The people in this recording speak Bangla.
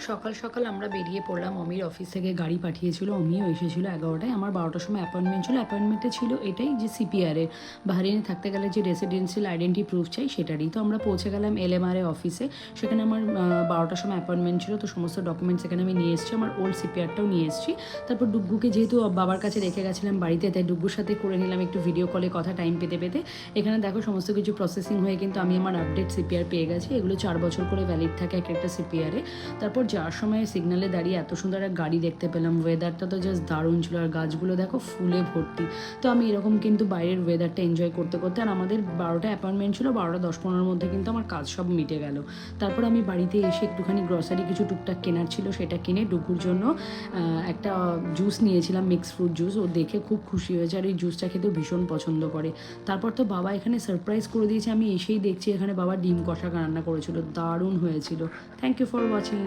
সকাল সকাল আমরা বেরিয়ে পড়লাম। অমির অফিস থেকে গাড়ি পাঠিয়েছিল, অমিও এসেছিলো 11টায়। আমার 12টার সময় অ্যাপয়েন্টমেন্ট ছিল। অ্যাপয়েন্টমেন্টে ছিল এটাই যে সিপিআরের, বাহরিনে থাকতে গেলে যে রেসিডেন্সিয়াল আইডেন্টি প্রুফ চাই সেটারই। তো আমরা পৌঁছে গেলাম এলএমআরএ অফিসে। সেখানে আমার 12টার সময় অ্যাপয়েন্টমেন্ট ছিল, তো সমস্ত ডকুমেন্টস এখানে আমি নিয়ে এসেছি, আমার ওল্ড সিপিআরটাও নিয়ে এসেছি। তারপর ডুগ্গুকে যেহেতু বাবার কাছে রেখে গেছিলাম বাড়িতে, তাই ডুগ্গুর সাথে করে নিলাম একটু ভিডিও কলে কথা টাইম পেতে পেতে। এখানে দেখো সমস্ত কিছু প্রসেসিং হয়ে কিন্তু আমি আমার আপডেট সিপিআর পেয়ে গেছি। এগুলো 4 বছর করে ভ্যালিড থাকে এক একটা সিপিআরে। তারপর যাওয়ার সময় সিগনালে দাঁড়িয়ে এত সুন্দর এক গাড়ি দেখতে পেলাম। ওয়েদারটা তো জাস্ট দারুণ ছিল, আর গাছগুলো দেখো ফুলে ভর্তি। তো আমি এরকম কিন্তু বাইরের ওয়েদারটা এনজয় করতে করতে, আর আমাদের 12টা অ্যাপয়েন্টমেন্ট ছিল, 12টা 10-15-র মধ্যে কিন্তু আমার কাজ সব মিটে গেল। তারপর আমি বাড়িতে এসে একটুখানি গ্রসারি কিছু টুকটাক কেনার ছিল, সেটা কিনে ডুগুর জন্য একটা জুস নিয়েছিলাম, মিক্স ফ্রুট জুস। ও দেখে খুব খুশি হয়েছে, আর এই জুসটা খেতেও ভীষণ পছন্দ করে। তারপর তো বাবা এখানে সারপ্রাইজ করে দিয়েছে, আমি এসেই দেখছি এখানে বাবা ডিম কষা রান্না করেছিল, দারুণ হয়েছিল। Thank you for watching.